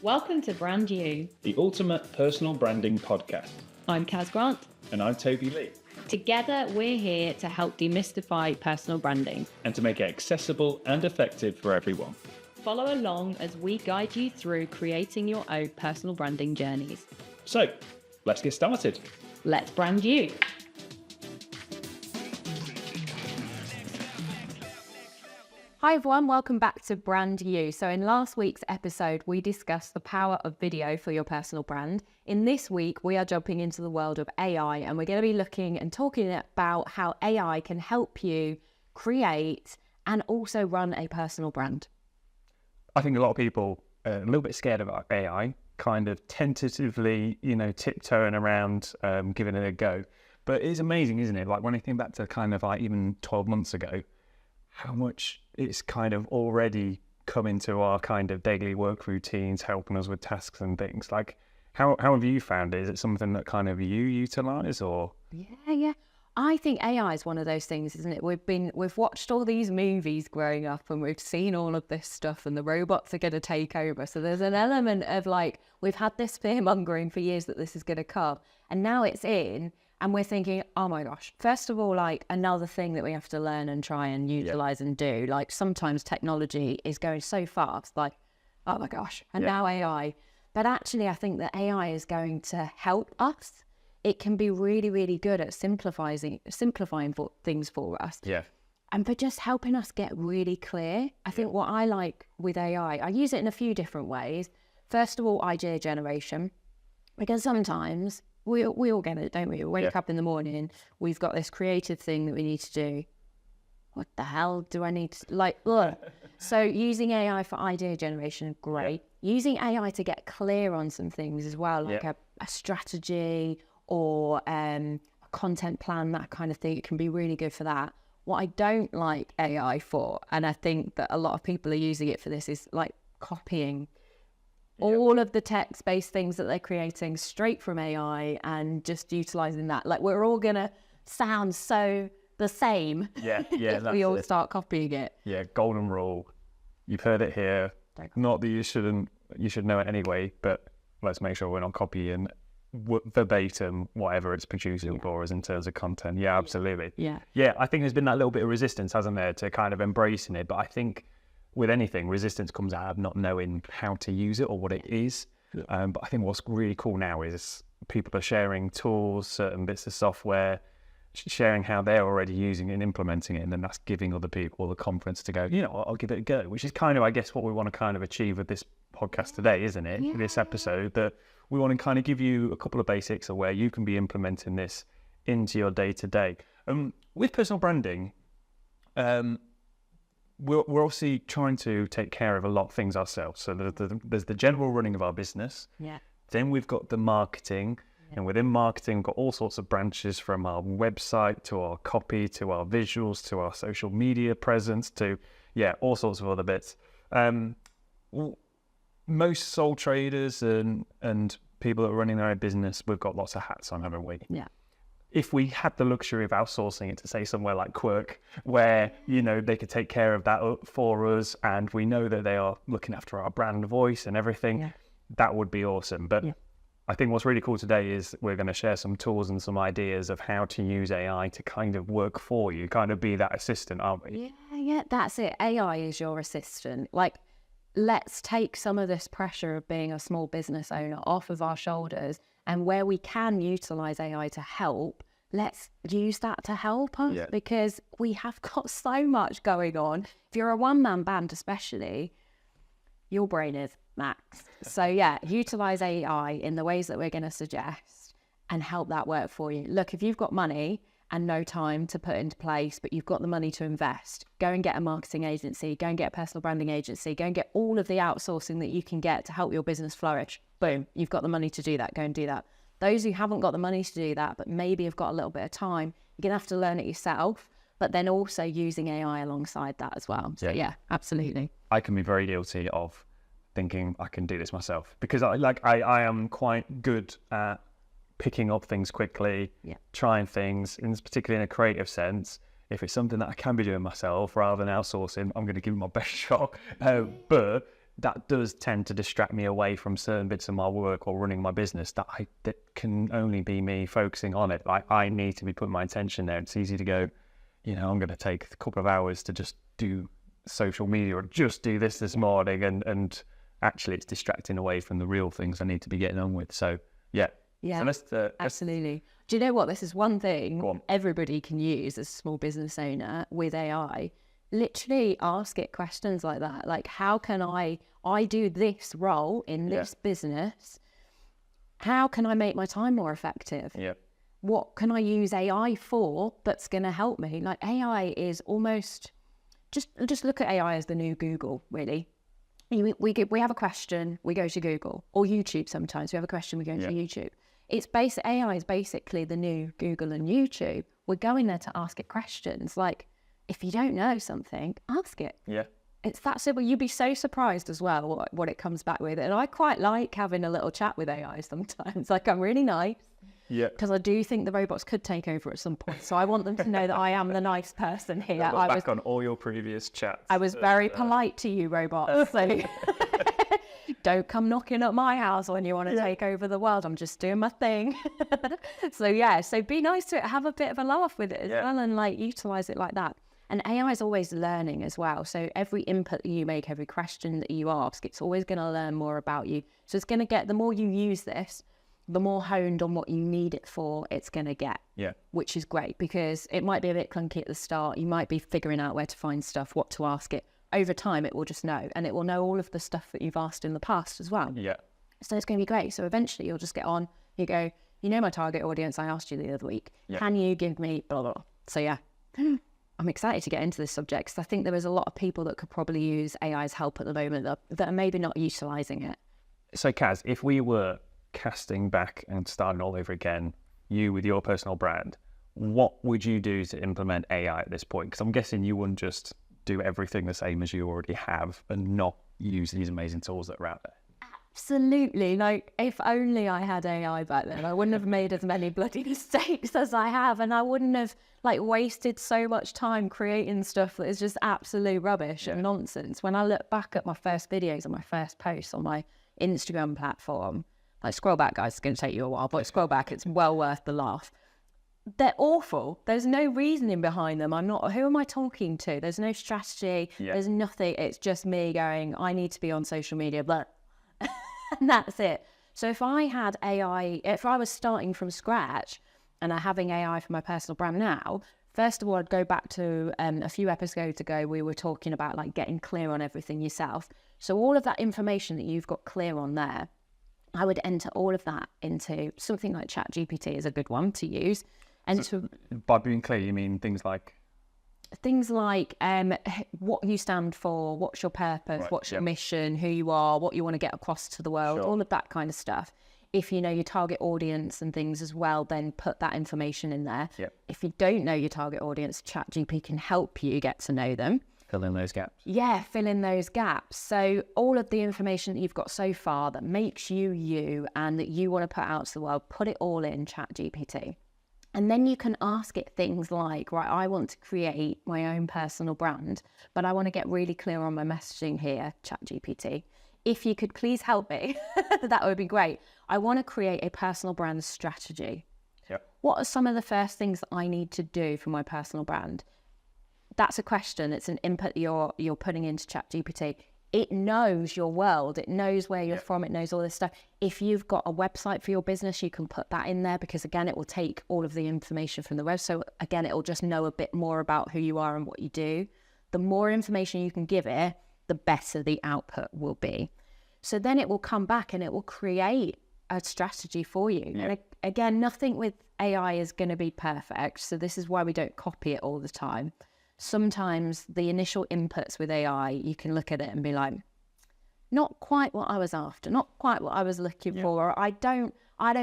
Welcome to Brand You. The ultimate personal branding podcast. I'm Caz Grant. And I'm Toby Lee. Together, we're here to help demystify personal branding and to make it accessible and effective for everyone. Follow along as we guide you through creating your own personal branding journeys. So, let's get started. Let's brand you. Hi everyone, welcome back to Brand You. So in last week's episode, we discussed the power of video for your personal brand. In this week, we are jumping into the world of AI, and we're going to be looking and talking about how AI can help you create and also run a personal brand. I think a lot of people are a little bit scared about AI, kind of tentatively, tiptoeing around, giving it a go. But it's amazing, isn't it? Like when I think back to kind of like even 12 months ago, how much it's kind of already come into our kind of daily work routines, helping us with tasks and things. Like, how have you found it? Is it something that kind of you utilize or? Yeah. I think AI is one of those things, isn't it? We've watched all these movies growing up and we've seen all of this stuff and the robots are going to take over. So there's an element of like, we've had this fear mongering for years that this is going to come, and now it's in. And we're thinking, oh my gosh, first of all, like another thing that we have to learn and try and utilize and do. Like sometimes technology is going so fast, like, oh my gosh, and now AI. But actually, I think that AI is going to help us. It can be really, really good at simplifying things for us. Yeah. And for just helping us get really clear. I think what I like with AI, I use it in a few different ways. First of all, idea generation, because sometimes we all get it, don't we? We wake up in the morning, we've got this creative thing that we need to do. What the hell do I need to, So using AI for idea generation, great. Using AI to get clear on some things as well, like a strategy or a content plan, that kind of thing. It can be really good for that. What I don't like AI for, and I think that a lot of people are using it for this, is like copying all of the text-based things that they're creating straight from AI and just utilizing that. Like we're all going to sound so the same if we all start copying it. Yeah, golden rule. You've heard it here. Not that you should know it anyway, but let's make sure we're not copying verbatim whatever it's producing for us in terms of content. Yeah, absolutely. Yeah, I think there's been that little bit of resistance, hasn't there, to kind of embracing it. But I think with anything, resistance comes out of not knowing how to use it or what it is. But I think what's really cool now is people are sharing tools, certain bits of software, sharing how they're already using it and implementing it, and then that's giving other people the confidence to go, I'll give it a go, which is kind of, I guess, what we want to kind of achieve with this podcast today, isn't it? Yeah. This episode, that we want to kind of give you a couple of basics of where you can be implementing this into your day-to-day. With personal branding, we're obviously trying to take care of a lot of things ourselves. So there's the general running of our business. Yeah. Then we've got the marketing. Yeah. And within marketing, we've got all sorts of branches, from our website to our copy, to our visuals, to our social media presence, to, all sorts of other bits. Most sole traders and people that are running their own business, we've got lots of hats on, haven't we? Yeah. If we had the luxury of outsourcing it to, say, somewhere like Quirk, where, they could take care of that for us, and we know that they are looking after our brand voice and everything, that would be awesome. But I think what's really cool today is we're going to share some tools and some ideas of how to use AI to kind of work for you, kind of be that assistant, aren't we? Yeah, that's it. AI is your assistant. Like, let's take some of this pressure of being a small business owner off of our shoulders, and where we can utilize AI to help, let's use that to help us, because we have got so much going on. If you're a one-man band especially, your brain is max. So utilize AI in the ways that we're going to suggest and help that work for you. Look, if you've got money and no time to put into place, but you've got the money to invest, go and get a marketing agency, go and get a personal branding agency, go and get all of the outsourcing that you can get to help your business flourish. Boom, you've got the money to do that. Go and do that. Those who haven't got the money to do that, but maybe have got a little bit of time, you're going to have to learn it yourself, but then also using AI alongside that as well. So absolutely. I can be very guilty of thinking I can do this myself, because I am quite good at picking up things quickly, trying things, and particularly in a creative sense. If it's something that I can be doing myself rather than outsourcing, I'm going to give it my best shot. But that does tend to distract me away from certain bits of my work or running my business that can only be me focusing on it. Like, I need to be putting my attention there. It's easy to go, I'm going to take a couple of hours to just do social media or just do this morning, and actually it's distracting away from the real things I need to be getting on with. So yeah. So absolutely. Do you know what? This is one thing everybody can use as a small business owner with AI. Literally ask it questions like that. Like, how can I do this role in this business? How can I make my time more effective? Yeah. What can I use AI for that's going to help me? Like, AI is almost, just look at AI as the new Google, really. We have a question, we go to Google, or YouTube sometimes. We have a question, we go to YouTube. AI is basically the new Google and YouTube. We're going there to ask it questions. Like, if you don't know something, ask it. Yeah. It's that simple. You'd be so surprised as well what it comes back with. And I quite like having a little chat with AI sometimes. Like, I'm really nice. Yeah. Because I do think the robots could take over at some point. So I want them to know that I am the nice person here. Back on all your previous chats. I was very polite to you, robots. So don't come knocking at my house when you want to take over the world. I'm just doing my thing. So be nice to it. Have a bit of a laugh with it as well, and like utilize it like that. And AI is always learning as well. So every input that you make, every question that you ask, it's always going to learn more about you. So it's going to get, the more you use this, the more honed on what you need it for, it's going to get. Yeah. Which is great, because it might be a bit clunky at the start. You might be figuring out where to find stuff, what to ask it. Over time, it will just know. And it will know all of the stuff that you've asked in the past as well. Yeah. So it's going to be great. So eventually you'll just get on, you go, my target audience, I asked you the other week. Yeah. Can you give me blah, blah, blah. So yeah. I'm excited to get into this subject, because I think there is a lot of people that could probably use AI's help at the moment that are maybe not utilising it. So Caz, if we were casting back and starting all over again, you with your personal brand, what would you do to implement AI at this point? Because I'm guessing you wouldn't just do everything the same as you already have and not use these amazing tools that are out there. Absolutely. Like, if only I had AI back then, I wouldn't have made as many bloody mistakes as I have, and I wouldn't have wasted so much time creating stuff that is just absolute rubbish and nonsense. When I look back at my first videos and my first posts on my Instagram platform, scroll back, guys, it's going to take you a while, but scroll back, it's well worth the laugh. They're awful. There's no reasoning behind them. Who am I talking to? There's no strategy. There's nothing. It's just me going, I need to be on social media, but and that's it. So if I had AI, if I was starting from scratch and I'm having AI for my personal brand now, first of all, I'd go back to a few episodes ago, we were talking about getting clear on everything yourself. So all of that information that you've got clear on there, I would enter all of that into something like ChatGPT is a good one to use. And so, by being clear, you mean things like what you stand for, what's your purpose, what's your mission, who you are, what you want to get across to the world, all of that kind of stuff. If you know your target audience and things as well, then put that information in there. If you don't know your target audience, ChatGPT can help you get to know them. Fill in those gaps. Yeah, fill in those gaps. So all of the information that you've got so far that makes you you and that you want to put out to the world, put it all in ChatGPT. And then you can ask it things like, right, I want to create my own personal brand, but I want to get really clear on my messaging here, ChatGPT. If you could please help me, that would be great. I want to create a personal brand strategy. What are some of the first things that I need to do for my personal brand? That's a question. It's an input you're putting into ChatGPT. It knows your world. It knows where you're from. It knows all this stuff. If you've got a website for your business, you can put that in there, because again, it will take all of the information from the web. So again, it will just know a bit more about who you are and what you do. The more information you can give it, the better the output will be. So then it will come back and it will create a strategy for you. And again, nothing with AI is going to be perfect. So this is why we don't copy it all the time. Sometimes the initial inputs with AI, you can look at it and be like, not quite what I was after, not quite what I was looking for. Or I don't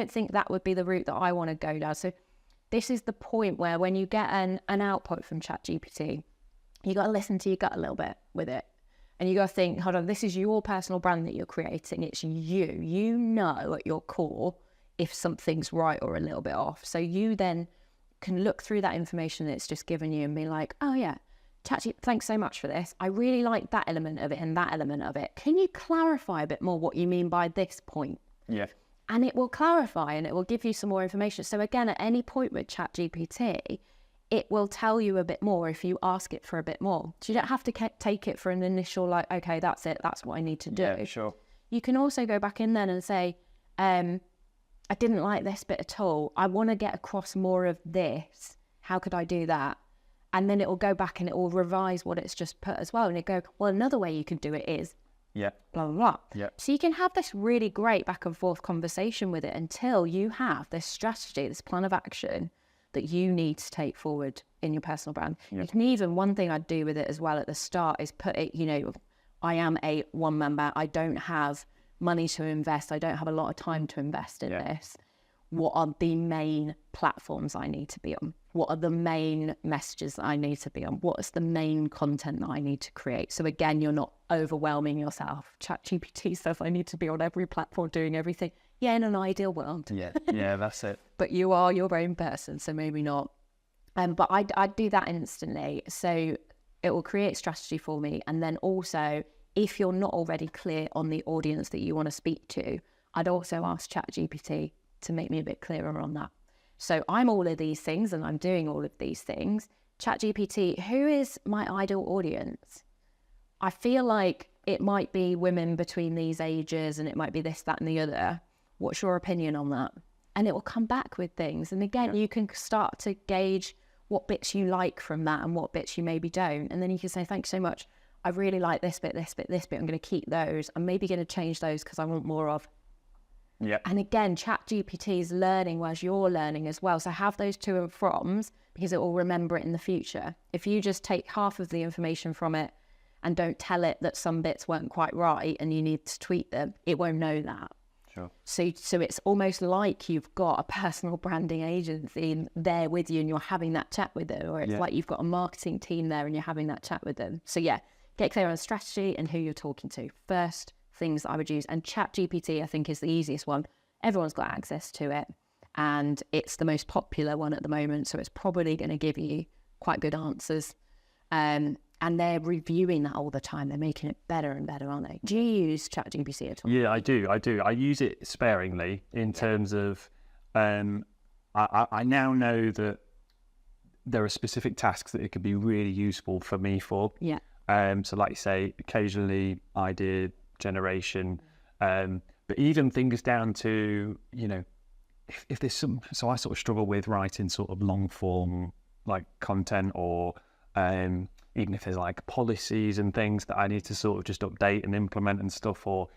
think that would be the route that I want to go down. So this is the point where when you get an output from ChatGPT, you got to listen to your gut a little bit with it. And you got to think, hold on, this is your personal brand that you're creating. It's you. You know at your core if something's right or a little bit off. So you then can look through that information that it's just given you and be like, oh yeah, ChatGPT, thanks so much for this. I really like that element of it and that element of it. Can you clarify a bit more what you mean by this point? Yeah. And it will clarify and it will give you some more information. So again, at any point with ChatGPT, it will tell you a bit more if you ask it for a bit more. So you don't have to take it for an initial, like, okay, that's it, that's what I need to do. Yeah, sure. You can also go back in then and say, I didn't like this bit at all. I want to get across more of this. How could I do that? And then it will go back and it will revise what it's just put as well. And it go, well, another way you could do it is Yeah. blah, blah, blah. Yeah. So you can have this really great back and forth conversation with it until you have this strategy, this plan of action that you need to take forward in your personal brand. Yeah. You can even, one thing I'd do with it as well at the start is put it, you know, I am a one member. I don't have money to invest. I don't have a lot of time to invest in this. What are the main platforms I need to be on? What are the main messages that I need to be on? What is the main content that I need to create? So again, you're not overwhelming yourself. ChatGPT says I need to be on every platform doing everything. Yeah, in an ideal world. Yeah. Yeah, that's it. But you are your own person, so maybe not. But I'd do that instantly. So it will create strategy for me. And then also, if you're not already clear on the audience that you want to speak to, I'd also ask ChatGPT to make me a bit clearer on that. So I'm all of these things and I'm doing all of these things. ChatGPT, who is my ideal audience? I feel like it might be women between these ages and it might be this, that and the other. What's your opinion on that? And it will come back with things. And again, you can start to gauge what bits you like from that and what bits you maybe don't. And then you can say, thanks so much. I really like this bit, this bit, this bit. I'm going to keep those. I'm maybe going to change those because I want more of. Yeah. And again, ChatGPT is learning whereas you're learning as well. So have those to and froms because it will remember it in the future. If you just take half of the information from it and don't tell it that some bits weren't quite right and you need to tweak them, it won't know that. Sure. So it's almost like you've got a personal branding agency there with you and you're having that chat with them, or it's like you've got a marketing team there and you're having that chat with them. So yeah, get clear on strategy and who you're talking to. First things that I would use, and ChatGPT I think is the easiest one. Everyone's got access to it and it's the most popular one at the moment, so it's probably going to give you quite good answers. And they're reviewing that all the time. They're making it better and better, aren't they? Do you use ChatGPT at all? Yeah, I do. I use it sparingly in terms of, I now know that there are specific tasks that it could be really useful for me for. Yeah. So like you say, occasionally idea generation, but even things down to, you know, if there's some, so I sort of struggle with writing sort of long form like content, or even if there's like policies and things that I need to sort of just update and implement and stuff, or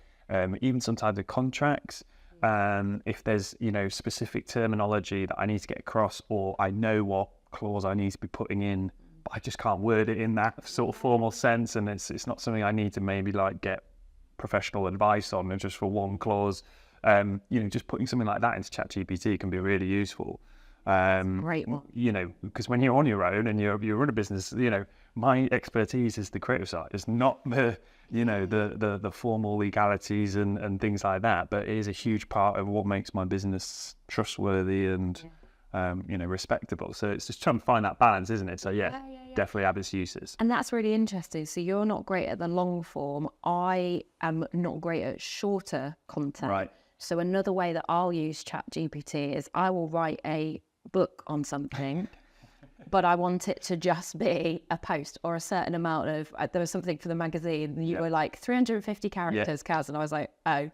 even sometimes the contracts, if there's, you know, specific terminology that I need to get across, or I know what clause I need to be putting in, but I just can't word it in that sort of formal sense, and it's not something I need to maybe like get professional advice on, and just for one clause, you know, just putting something like that into ChatGPT can be really useful. Great one. You know, because when you're on your own and you run a business, you know, my expertise is the creative side. It's not the, you know, the formal legalities and things like that, but it is a huge part of what makes my business trustworthy and you know, respectable. So it's just trying to find that balance, isn't it? So yeah. Definitely have its uses. And that's really interesting. So you're not great at the long form. I am not great at shorter content. Right. So another way that I'll use ChatGPT is I will write a book on something, but I want it to just be a post or a certain amount of, there was something for the magazine and you were like 350 characters, Kaz. And I was like, oh,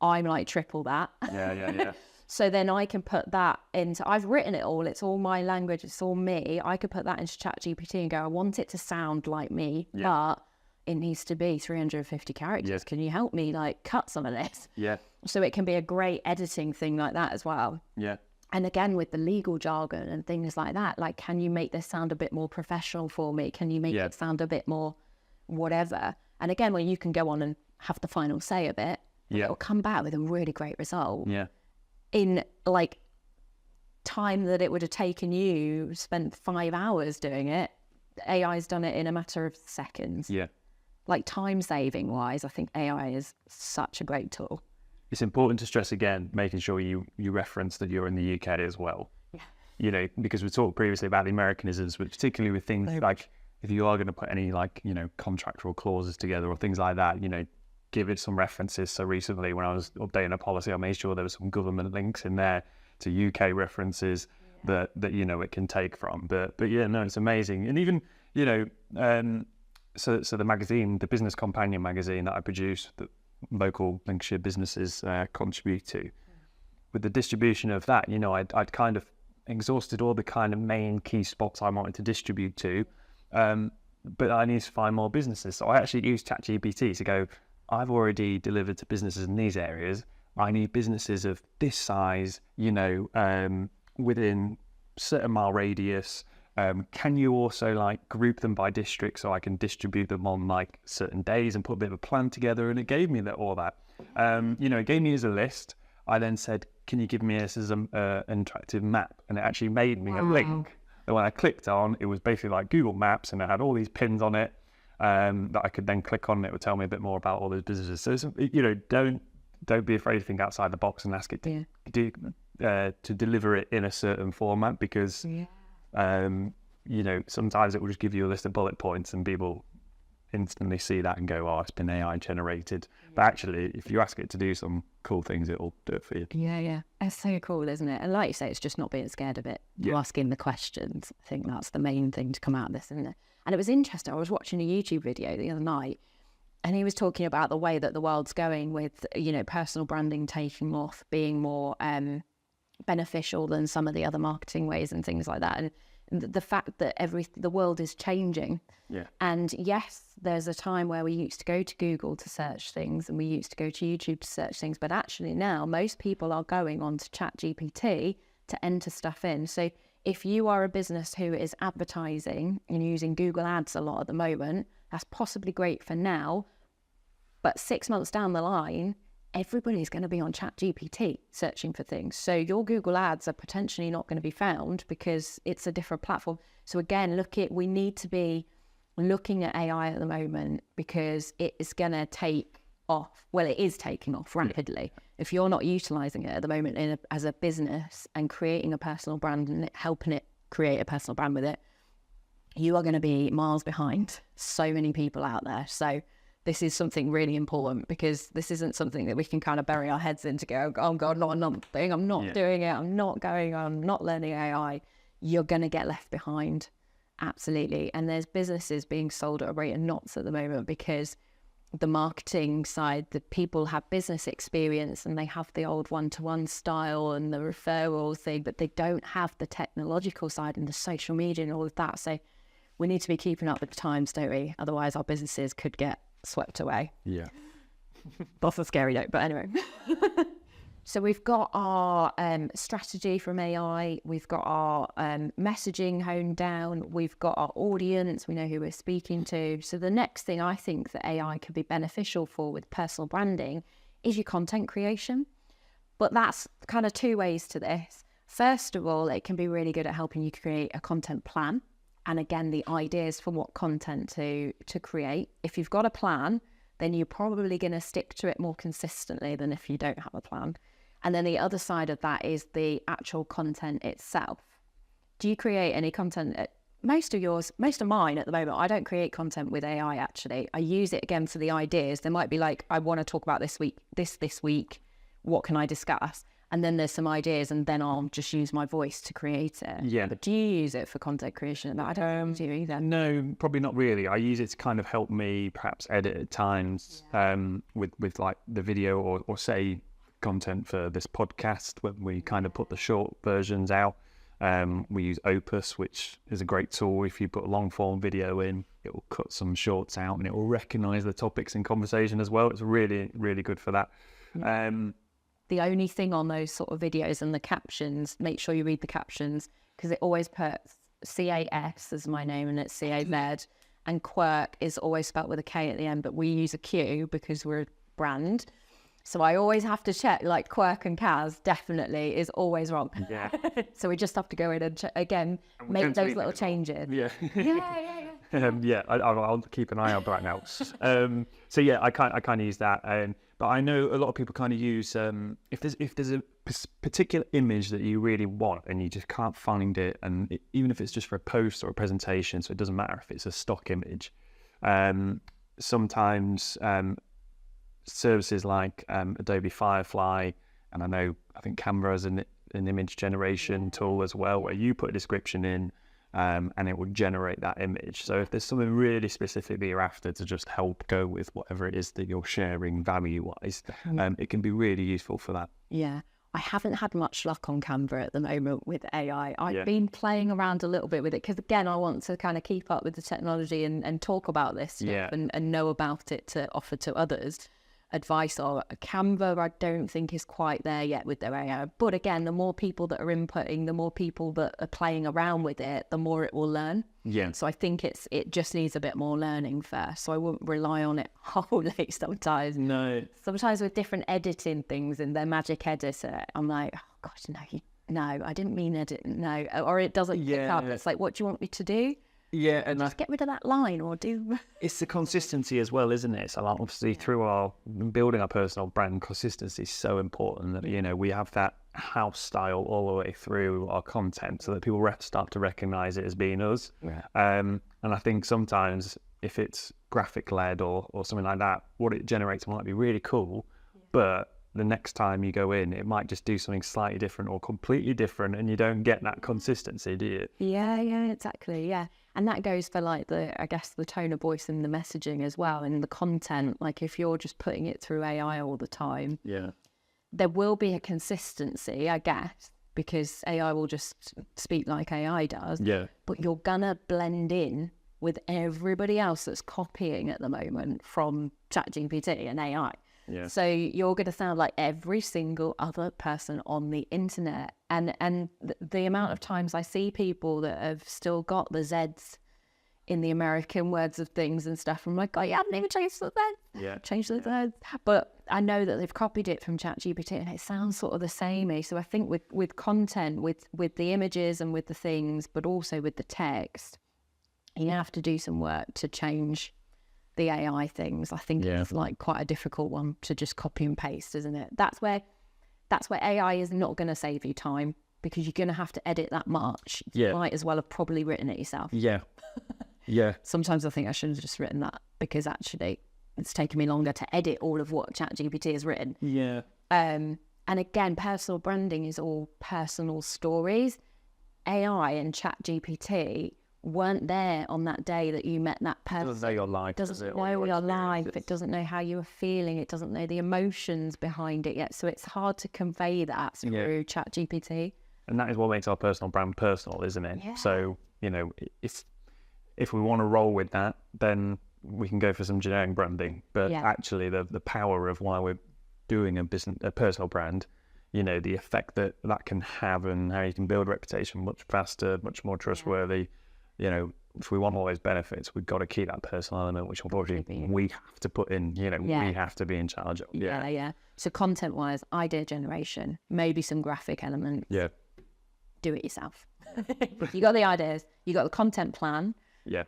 I'm like triple that. Yeah. So then I can put that into, I've written it all, it's all my language, it's all me. I could put that into ChatGPT and go, I want it to sound like me, but it needs to be 350 characters. Can you help me like cut some of this? Yeah. So it can be a great editing thing like that as well. Yeah. And again, with the legal jargon and things like that, like, can you make this sound a bit more professional for me? Can you make it sound a bit more whatever? And again, when you can go on and have the final say of it, it'll come back with a really great result. Yeah. In like time that it would have taken you, spent 5 hours doing it, AI's done it in a matter of seconds. Yeah. Like time saving wise, I think AI is such a great tool. It's important to stress again, making sure you reference that you're in the UK as well. Yeah. You know, because we talked previously about the Americanisms, but particularly with things like if you are going to put any contractual clauses together or things like that, give it some references. So recently when I was updating a policy, I made sure there was some government links in there to UK references that it can take from. But yeah, no, it's amazing. And even, so the magazine, the Business Companion magazine that I produce, that local Lincolnshire businesses contribute to, with the distribution of that, I'd kind of exhausted all the kind of main key spots I wanted to distribute to, but I need to find more businesses. So I actually used ChatGPT to go, I've already delivered to businesses in these areas. I need businesses of this size, within certain mile radius. Can you also group them by district so I can distribute them on certain days and put a bit of a plan together? And it gave me all that. It gave me as a list. I then said, can you give me this as an interactive map? And it actually made me a link that when I clicked on, it was basically like Google Maps, and it had all these pins on it that I could then click on, and it would tell me a bit more about all those businesses. So, don't be afraid to think outside the box and ask it to deliver it in a certain format, because sometimes it will just give you a list of bullet points and people instantly see that and go, oh, it's been AI generated. But actually, if you ask it to do some cool things, it'll do it for you. Yeah. It's so cool, isn't it? And like you say, it's just not being scared of it. You're asking the questions. I think that's the main thing to come out of this, isn't it? And it was interesting. I was watching a YouTube video the other night, and he was talking about the way that the world's going with, personal branding taking off, being more beneficial than some of the other marketing ways and things like that. And the fact that the world is changing. Yeah. And yes, there's a time where we used to go to Google to search things, and we used to go to YouTube to search things. But actually now most people are going on to ChatGPT to enter stuff in. So if you are a business who is advertising and using Google Ads a lot at the moment, that's possibly great for now. But 6 months down the line, everybody's going to be on ChatGPT searching for things. So your Google Ads are potentially not going to be found because it's a different platform. So again, we need to be looking at AI at the moment, because it is going to take off. Well, it is taking off rapidly. If you're not utilizing it at the moment as a business and creating a personal brand and helping it create a personal brand with it, you are going to be miles behind so many people out there. So this is something really important, because this isn't something that we can kind of bury our heads in to go, oh God, not another thing. I'm not doing it. I'm not learning AI. You're going to get left behind. Absolutely. And there's businesses being sold at a rate of knots at the moment, because the marketing side, the people have business experience and they have the old one-to-one style and the referral thing, but they don't have the technological side and the social media and all of that. So we need to be keeping up with the times, don't we? Otherwise our businesses could get swept away. Yeah. That's a scary note, but anyway. So we've got our strategy from AI, we've got our messaging honed down, we've got our audience, we know who we're speaking to. So the next thing I think that AI could be beneficial for with personal branding is your content creation. But that's kind of two ways to this. First of all, it can be really good at helping you create a content plan. And again, the ideas for what content to create. If you've got a plan, then you're probably going to stick to it more consistently than if you don't have a plan. And then the other side of that is the actual content itself. Do you create any content? Most of mine at the moment, I don't create content with AI actually. I use it again for the ideas. There might be I want to talk about this week, what can I discuss? And then there's some ideas, and then I'll just use my voice to create it. Yeah. But do you use it for content creation? I don't do either. No, probably not really. I use it to kind of help me perhaps edit at times with the video or say content for this podcast when we kind of put the short versions out. We use Opus, which is a great tool. If you put a long form video in, it will cut some shorts out and it will recognize the topics in conversation as well. It's really, really good for that. The only thing on those sort of videos and the captions, make sure you read the captions, because it always puts CAS as my name and it's CAZ, and Quirk is always spelled with a K at the end, but we use a Q because we're a brand. So I always have to check, Quirk and Caz definitely is always wrong. Yeah. So we just have to go in and make those little changes. Yeah. I'll keep an eye out right now. I kind of use that. But I know a lot of people kind of use if there's particular image that you really want and you just can't find it, and even if it's just for a post or a presentation, so it doesn't matter if it's a stock image. Sometimes services like Adobe Firefly, and I think Canva has an image generation tool as well, where you put a description in and it will generate that image. So if there's something really specific that you're after to just help go with whatever it is that you're sharing value-wise, it can be really useful for that. Yeah. I haven't had much luck on Canva at the moment with AI. I've been playing around a little bit with it because, again, I want to kind of keep up with the technology and talk about this stuff and know about it to offer to others advice on. Canva, I don't think is quite there yet with their AI. But again, the more people that are inputting, the more people that are playing around with it, the more it will learn. Yeah. So I think it just needs a bit more learning first. So I wouldn't rely on it wholly sometimes. No. Sometimes with different editing things in their magic editor, I'm like, oh gosh, no, I didn't mean edit, no. Or it doesn't pick up. It's like, what do you want me to do? Yeah, and just get rid of that line or do... It's the consistency as well, isn't it? So like, obviously through our building our personal brand, consistency is so important that, we have that house style all the way through our content so that people start to recognize it as being us. Yeah. And I think sometimes if it's graphic led or something like that, what it generates might be really cool, but the next time you go in, it might just do something slightly different or completely different, and you don't get that consistency, do you? Yeah, exactly. Yeah. And that goes for like the tone of voice and the messaging as well, and the content. Like if you're just putting it through AI all the time, there will be a consistency, I guess, because AI will just speak like AI does. Yeah. But you're gonna blend in with everybody else that's copying at the moment from ChatGPT and AI. Yeah. So you're going to sound like every single other person on the internet. And the amount of times I see people that have still got the Zs in the American words of things and stuff, I'm like, oh, you haven't even changed the Zs. Yeah. Change the Zs. But I know that they've copied it from ChatGPT and it sounds sort of the same. So I think with content, with the images and with the things, but also with the text, you have to do some work to change the AI things. I think it's like quite a difficult one to just copy and paste, isn't it? That's where AI is not going to save you time, because you're going to have to edit that much. You might as well have probably written it yourself. Yeah. Sometimes I think I should have just written that, because actually it's taken me longer to edit all of what ChatGPT has written. Yeah. And again, personal branding is all personal stories. AI and ChatGPT weren't there on that day that you met that person. It doesn't know your life. Doesn't know your life. It doesn't know how you were feeling. It doesn't know the emotions behind it yet. So it's hard to convey that through ChatGPT. And that is what makes our personal brand personal, isn't it? Yeah. So, if we want to roll with that, then we can go for some generic branding. But actually the power of why we're doing a personal brand, the effect that can have and how you can build a reputation much faster, much more trustworthy. If we want all those benefits, we've got to keep that personal element, which unfortunately we have to put in, we have to be in charge of. Yeah. So content-wise, idea generation, maybe some graphic elements. Yeah. Do it yourself. You got the ideas, you got the content plan. Yeah.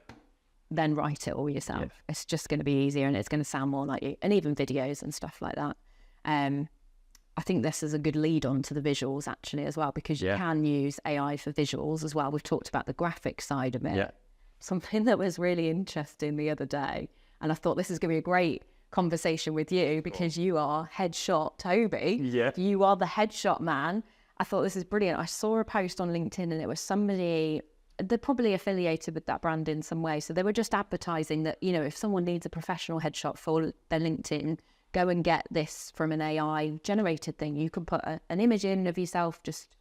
Then write it all yourself. Yeah. It's just going to be easier and it's going to sound more like you. And even videos and stuff like that. I think this is a good lead on to the visuals actually as well, because you can use AI for visuals as well. We've talked about the graphic side of it. Yeah. Something that was really interesting the other day, and I thought this is going to be a great conversation with you because you are Headshot Toby. Yeah. You are the headshot man. I thought this is brilliant. I saw a post on LinkedIn and it was somebody, they're probably affiliated with that brand in some way. So they were just advertising that, if someone needs a professional headshot for their LinkedIn, go and get this from an AI generated thing. You can put an image in of yourself just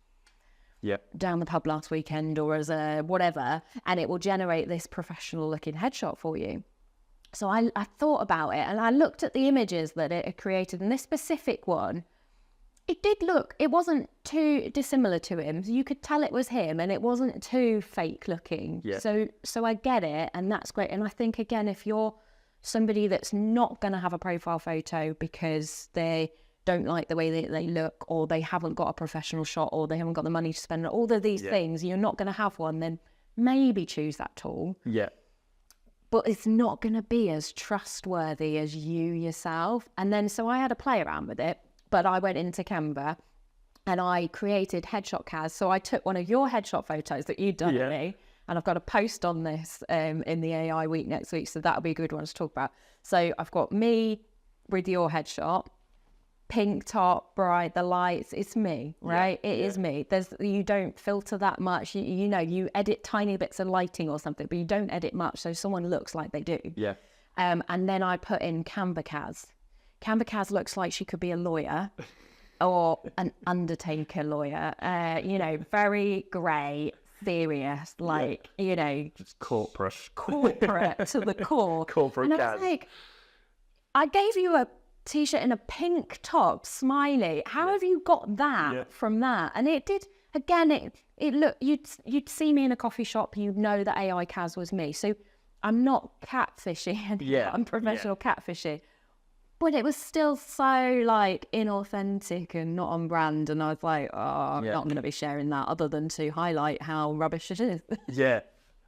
down the pub last weekend or as a whatever, and it will generate this professional looking headshot for you. So I thought about it and I looked at the images that it had created, and this specific one, it wasn't too dissimilar to him. So you could tell it was him and it wasn't too fake looking. Yeah. So I get it, and that's great. And I think, again, if you're somebody that's not going to have a profile photo because they don't like the way they look, or they haven't got a professional shot, or they haven't got the money to spend on all of these things, you're not going to have one, then maybe choose that tool. Yeah. But it's not going to be as trustworthy as you yourself. And then, so I had a play around with it, but I went into Canva and I created headshot Caz. So I took one of your headshot photos that you'd done of me, and I've got a post on this in the AI week next week, so that'll be a good one to talk about. So I've got me with your headshot, pink top, bright, the lights, it's me, right? It is me. You don't filter that much. You know, you edit tiny bits of lighting or something, but you don't edit much, so someone looks like they do. Yeah. And then I put in Canva Caz. Canva Caz looks like she could be a lawyer or an undertaker lawyer. You know, very grey, serious, like, you know, just corporate to the core. Corporate and I was like, I gave you a t-shirt and a pink top, smiley. How have you got that from that? And it did, again, it looked, you'd see me in a coffee shop, you'd know that AI Caz was me. So I'm not catfishing, I'm professional catfishing. But it was still so like inauthentic and not on brand. And I was like, oh, I'm not going to be sharing that other than to highlight how rubbish it is. Yeah.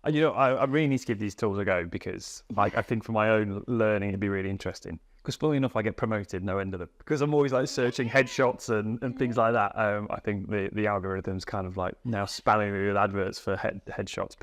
And you know, I really need to give these tools a go because like, I think for my own learning, it'd be really interesting. Because funny enough, I get promoted no end of them because I'm always like searching headshots and things like that. I think the algorithm's kind of like now spamming me with adverts for headshots.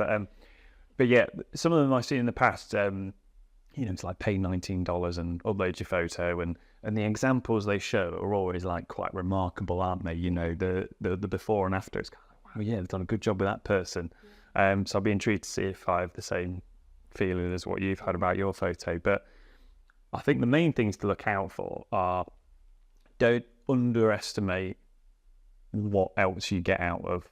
But yeah, some of them I've seen in the past, you know, it's like pay $19 and upload your photo, and the examples they show are always like quite remarkable, aren't they? You know, the before and after. It's kind of like, wow, yeah, they've done a good job with that person. So I'll be intrigued to see if I have the same feeling as what you've had about your photo. But I think the main things to look out for are, don't underestimate what else you get out of,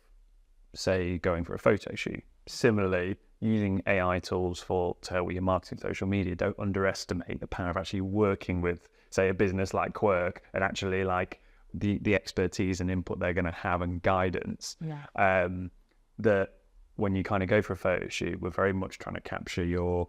say, going for a photo shoot. Similarly, using AI tools to help with your marketing, social media, don't underestimate the power of actually working with, say, a business like Quirk and actually like the expertise and input they're going to have and guidance. That when you kind of go for a photo shoot, we're very much trying to capture your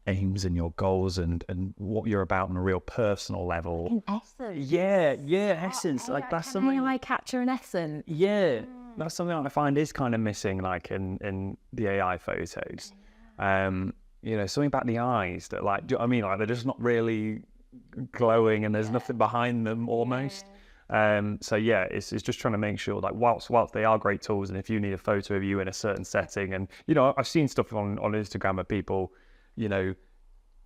aims and your goals and what you're about on a real personal level. In essence. Yeah, essence. Like that's something. AI capture an essence. Yeah. That's something I find is kind of missing, like in the AI photos. You know, something about the eyes that, like, do you know what I mean? Like, they're just not really glowing, and there's nothing behind them almost. So yeah, it's just trying to make sure, like, whilst they are great tools, and if you need a photo of you in a certain setting, and you know, I've seen stuff on Instagram of people, you know,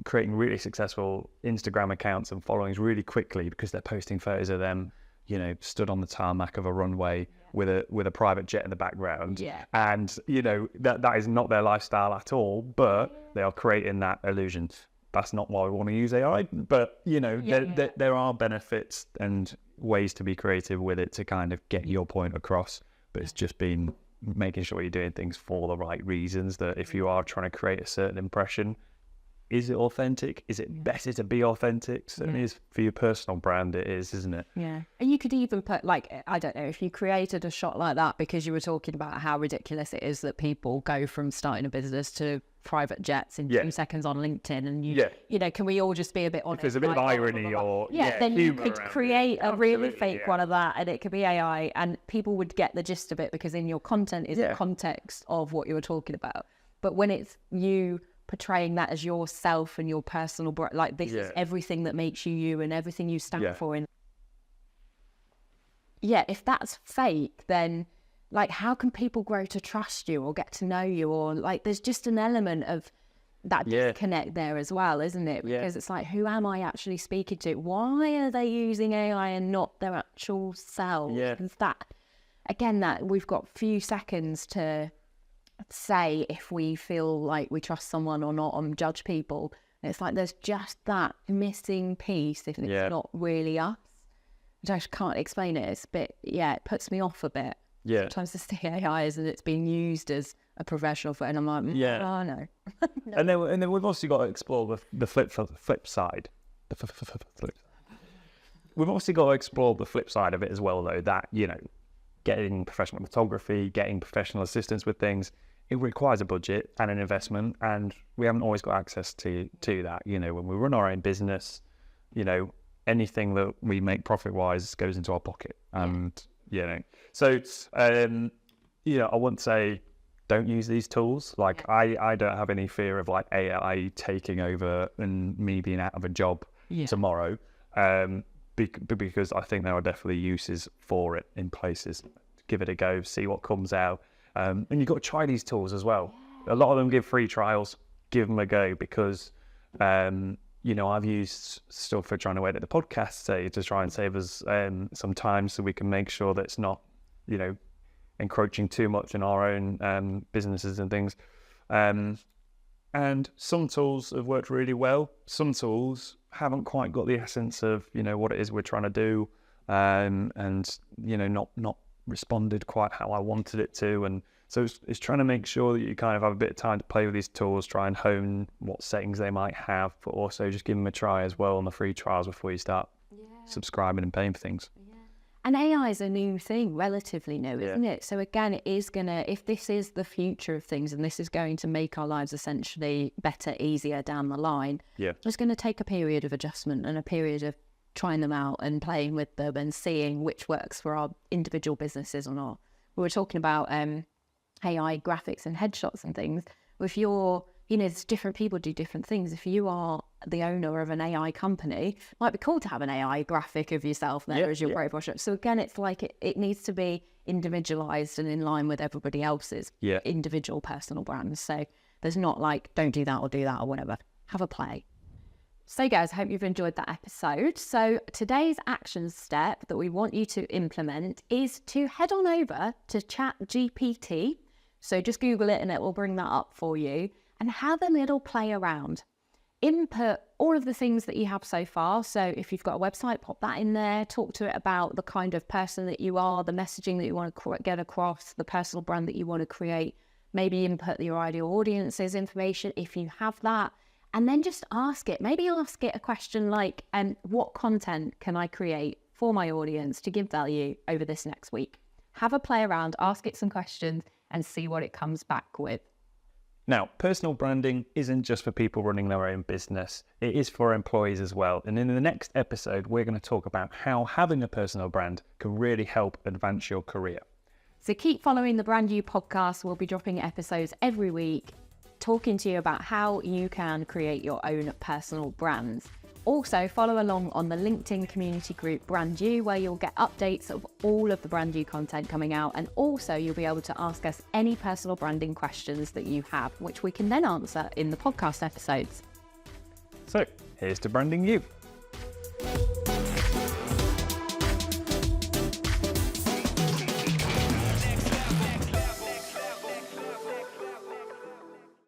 creating really successful Instagram accounts and followings really quickly because they're posting photos of them, you know, stood on the tarmac of a runway with a private jet in the background. And, you know, that is not their lifestyle at all, but they are creating that illusion. That's not why we want to use AI, but, you know, there are benefits and ways to be creative with it to kind of get your point across, but it's just been making sure you're doing things for the right reasons, that if you are trying to create a certain impression, is it authentic? Is it better to be authentic? Certainly is for your personal brand, it is, isn't it? Yeah. And you could even put, like, I don't know, if you created a shot like that because you were talking about how ridiculous it is that people go from starting a business to private jets in 2 seconds on LinkedIn, and you know, can we all just be a bit honest? If there's a bit of irony or then you could create a really fake one of that, and it could be AI, and people would get the gist of it because in your content is the context of what you were talking about. But when it's you portraying that as yourself and your personal, like, this is everything that makes you you and everything you stand for. And if that's fake, then, like, how can people grow to trust you or get to know you? Or, like, there's just an element of that disconnect there as well, isn't it? Because it's like, who am I actually speaking to? Why are they using AI and not their actual selves? Because that, again, that we've got few seconds to say if we feel like we trust someone or not, and judge people. It's like there's just that missing piece if it's not really us. I just can't explain it. It's a bit, it puts me off a bit. Sometimes I see AI and it's being used as a professional for, and I'm like, oh no. And then we've also got to explore the flip side. We've also got to explore the flip side of it as well, though. That, you know, getting professional photography, getting professional assistance with things, it requires a budget and an investment, and we haven't always got access to that. You know, when we run our own business, you know, anything that we make profit-wise goes into our pocket. And, you know, so, you know, I wouldn't say don't use these tools. Like, I don't have any fear of, like, AI taking over and me being out of a job tomorrow. because I think there are definitely uses for it in places. Give it a go, see what comes out. And you've got to try these tools as well. A lot of them give free trials. Give them a go because, I've used stuff for trying to edit the podcast, say, to try and save us some time so we can make sure that it's not, encroaching too much in our own businesses and things. And some tools have worked really well. Some tools haven't quite got the essence of, what it is we're trying to do, and not responded quite how I wanted it to. And so it's trying to make sure that you kind of have a bit of time to play with these tools, try and hone what settings they might have, but also just give them a try as well on the free trials before you start subscribing and paying for things. And AI is a new thing, relatively new, isn't it? So again, it is going to, if this is the future of things and this is going to make our lives essentially better, easier down the line, it's going to take a period of adjustment and a period of trying them out and playing with them and seeing which works for our individual businesses or not. We were talking about AI graphics and headshots and things. If you're, there's different people do different things. If you are the owner of an AI company, it might be cool to have an AI graphic of yourself there as your profile shot. So again, it's like it needs to be individualized and in line with everybody else's individual personal brands. So there's not like, don't do that or do that or whatever. Have a play. So guys, I hope you've enjoyed that episode. So today's action step that we want you to implement is to head on over to ChatGPT. So just Google it and it will bring that up for you and have a little play around. Input all of the things that you have so far. So if you've got a website, pop that in there. Talk to it about the kind of person that you are, the messaging that you want to get across, the personal brand that you want to create. Maybe input your ideal audience's information if you have that. And then just ask it. Maybe ask it a question like, what content can I create for my audience to give value over this next week? Have a play around, ask it some questions and see what it comes back with. Now, personal branding isn't just for people running their own business. It is for employees as well. And in the next episode, we're going to talk about how having a personal brand can really help advance your career. So keep following the Brand You podcast. We'll be dropping episodes every week, talking to you about how you can create your own personal brands. Also, follow along on the LinkedIn community group Brand You, where you'll get updates of all of the Brand You content coming out. And also, you'll be able to ask us any personal branding questions that you have, which we can then answer in the podcast episodes. So, here's to branding you.